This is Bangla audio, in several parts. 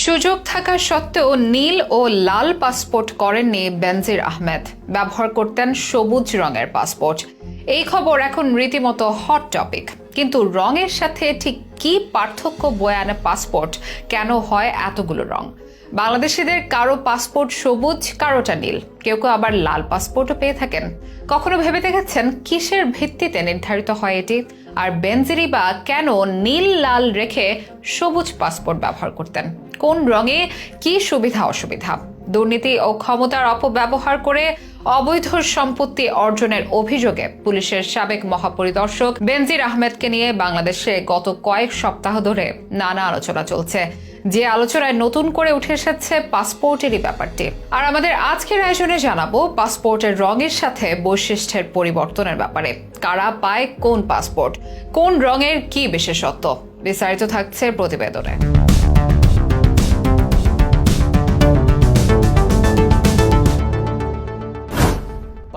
সুযোগ থাকা সত্ত্বেও নীল ও লাল পাসপোর্ট করেননি বেনজির আহমেদ, ব্যবহার করতেন সবুজ রঙের পাসপোর্ট। এই খবর এখন রীতিমতো হট টপিক। কিন্তু রঙের সাথে ঠিক কি পার্থক্য বয়ে আনে পাসপোর্ট? কেন হয় এতগুলো রং? বাংলাদেশিদের কারো পাসপোর্ট সবুজ, কারোটা নীল, কেউ কেউ আবার লাল পাসপোর্টও পেয়ে থাকেন। কখনো ভেবে দেখেছেন কিসের ভিত্তিতে নির্ধারিত হয় এটি? আর বেনজিরই বা কেন নীল লাল রেখে সবুজ পাসপোর্ট ব্যবহার করতেন? কোন রঙে কি সুবিধা অসুবিধা? দুর্নীতি ও ক্ষমতার অপব্যবহার করে অবৈধ সম্পত্তি অর্জনের অভিযোগে পুলিশের সাবেক মহাপরিদর্শক বেনজির আহমেদকে নিয়ে বাংলাদেশে গত কয়েক সপ্তাহ ধরে নানা আলোচনা চলছে, যে আলোচনায় নতুন করে উঠে এসেছে পাসপোর্টেরই ব্যাপারটি। আর আমাদের আজকের আয়োজনে জানাবো পাসপোর্টের রঙের সাথে বৈশিষ্ট্যের পরিবর্তনের ব্যাপারে। কারা পায় কোন পাসপোর্ট, কোন রঙের কি বিশেষত্ব, বিস্তারিত থাকছে প্রতিবেদনে।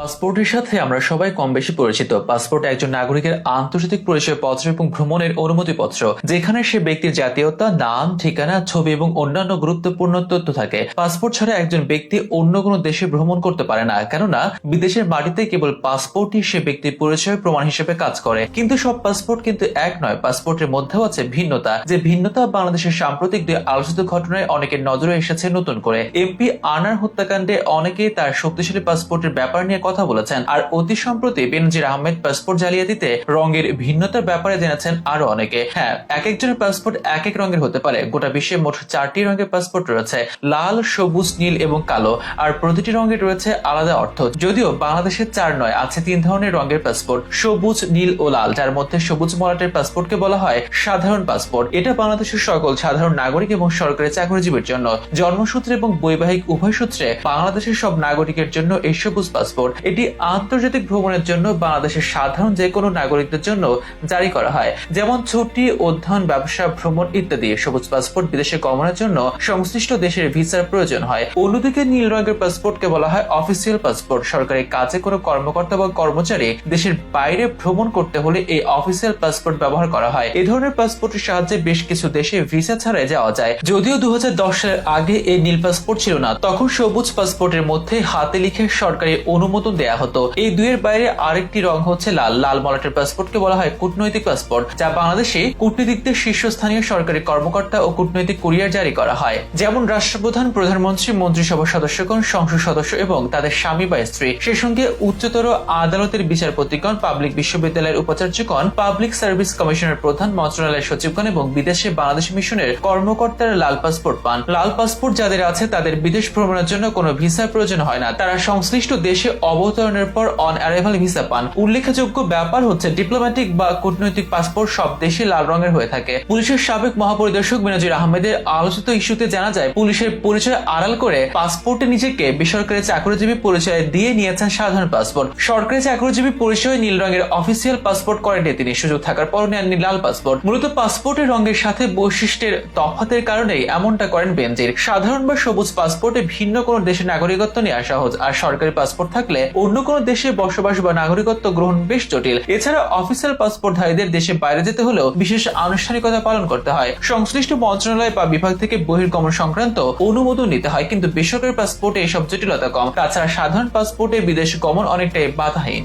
পাসপোর্টের সাথে আমরা সবাই কম বেশি পরিচিত। পাসপোর্ট একজন নাগরিকের আন্তর্জাতিক পরিচয়পত্র এবং ভ্রমণের অনুমতিপত্র, যেখানে সে ব্যক্তির জাতীয়তা, নাম, ঠিকানা, ছবি এবং অন্যান্য গুরুত্বপূর্ণ তথ্য থাকে। পাসপোর্ট ছাড়া একজন ব্যক্তি অন্য কোনো দেশে ভ্রমণ করতে পারে না, কেননা বিদেশের মাটিতে কেবল পাসপোর্টই সে ব্যক্তির পরিচয় প্রমাণ হিসেবে কাজ করে। কিন্তু সব পাসপোর্ট কিন্তু এক নয়। পাসপোর্টের মধ্যেও আছে ভিন্নতা। যে ভিন্নতা বাংলাদেশের সাম্প্রতিক দুই আলোচিত ঘটনায় অনেকের নজরে এসেছে নতুন করে। এমপি আনার হত্যাকাণ্ডে অনেকেই তার শক্তিশালী পাসপোর্টের ব্যাপার নিয়ে কথা বলেছেন, আর অতি সম্প্রতি বেনজির আহমেদ পাসপোর্ট জালিয়াতিতে রঙের ভিন্নতার ব্যাপারে জেনেছেন আরো অনেকে। হ্যাঁ, এক একজনের পাসপোর্ট এক এক রঙের হতে পারে। গোটা বিশ্বে মোট 4টি রঙের পাসপোর্ট রয়েছে: লাল, সবুজ, নীল এবং কালো। আর প্রতিটি রঙের রয়েছে আলাদা অর্থ। যদিও বাংলাদেশে 4 নয়, আছে 3 ধরনের রঙের পাসপোর্ট: সবুজ, নীল ও লাল। যার মধ্যে সবুজ মলাটের পাসপোর্টকে বলা হয় সাধারণ পাসপোর্ট। এটা বাংলাদেশের সকল সাধারণ নাগরিক এবং সরকারি চাকরিজীবীর জন্য। জন্মসূত্রে এবং বৈবাহিক উভয় সূত্রে বাংলাদেশের সব নাগরিকের জন্য এই সবুজ পাসপোর্ট। এটি আন্তর্জাতিক ভ্রমণের জন্য বাংলাদেশের সাধারণ যে কোনো নাগরিকদের জন্য জারি করা হয়, যেমন ছুটি, অধ্যয়ন, ব্যবসা, ভ্রমণ ইত্যাদি। সবুজ পাসপোর্ট বিদেশে গমনের জন্য সংশ্লিষ্ট দেশের ভিসার প্রয়োজন হয়। অন্যদিকে নীল রঙের পাসপোর্টকে বলা হয় অফিসিয়াল পাসপোর্ট। সরকারি কাজে কোনো কর্মকর্তা বা কর্মচারী দেশের বাইরে ভ্রমণ করতে হলে এই অফিসিয়াল পাসপোর্ট ব্যবহার করা হয়। এই ধরনের পাসপোর্টের সাহায্যে বেশ কিছু দেশে ভিসা ছাড়াই যাওয়া যায়। যদিও 2010 সালের আগে এই নীল পাসপোর্ট ছিল না, তখন সবুজ পাসপোর্টের মধ্যে হাতে লিখে সরকারি অনুমোদন দেয়া হতো। এই দুইয়ের বাইরে আরেকটি রং হচ্ছে লাল। লাল মলাটের পাসপোর্টকে বলা হয় কূটনৈতিক পাসপোর্ট, যা বাংলাদেশে কূটনীতিকদের শীর্ষস্থানীয় সরকারি কর্মকর্তা ও কূটনৈতিক কুরিয়ার জারি করা হয়, যেমন রাষ্ট্রপ্রধান, প্রধানমন্ত্রী, মন্ত্রিসভার সদস্যগণ, সংসদ সদস্য এবং তাদের স্বামী বা স্ত্রী। সে সঙ্গে উচ্চতর আদালতের বিচারপতিগণ, পাবলিক বিশ্ববিদ্যালয়ের উপাচার্যগণ, পাবলিক সার্ভিস কমিশনের প্রধান, মন্ত্রণালয়ের সচিবগণ এবং বিদেশে বাংলাদেশ মিশনের কর্মকর্তারা লাল পাসপোর্ট পান। লাল পাসপোর্ট যাদের আছে তাদের বিদেশ ভ্রমণের জন্য কোনো ভিসার প্রয়োজন হয় না। তারা সংশ্লিষ্ট দেশে অবতরণের পর অন অ্যারাইভাল ভিসা পান। উল্লেখযোগ্য ব্যাপার হচ্ছে ডিপ্লোম্যাটিক বা কূটনৈতিক পাসপোর্ট সব দেশে লাল রঙের হয়ে থাকে। পুলিশের সাবেক মহাপরিদর্শক বেনজির আহমেদের আলোচিত ইস্যুতে জানা যায়, পুলিশের পরিচয় আড়াল করে পাসপোর্টে নিজেকে বেসরকারি চাকরিজীবী পরিচয় দিয়ে নিয়েছেন সাধারণ পাসপোর্ট। সরকারি চাকরিজীবী পরিচয় নীল রঙের অফিসিয়াল পাসপোর্ট করেননি তিনি। সুযোগ থাকার পর নেননি লাল পাসপোর্ট। মূলত পাসপোর্টের রঙের সাথে বৈশিষ্ট্যের তফাতের কারণেই এমনটা করেন বেনজির। সাধারণ বা সবুজ পাসপোর্টে ভিন্ন কোনো দেশের নাগরিকত্ব নেওয়া সহজ, আর সরকারি পাসপোর্ট থাকলে অন্য কোনো দেশে বসবাস বা নাগরিকত্ব গ্রহণ বেশ জটিল। এছাড়া অফিসিয়াল পাসপোর্টধারীদের দেশে বাইরে যেতে হলেও বিশেষ আনুষ্ঠানিকতা পালন করতে হয়। সংশ্লিষ্ট মন্ত্রণালয় বা বিভাগ থেকে বহির্গমন সংক্রান্ত অনুমোদন নিতে হয়। কিন্তু বেসরকারি পাসপোর্টে এসব জটিলতা কম। তাছাড়া সাধারণ পাসপোর্টে বিদেশ গমন অনেকটাই বাধাহীন।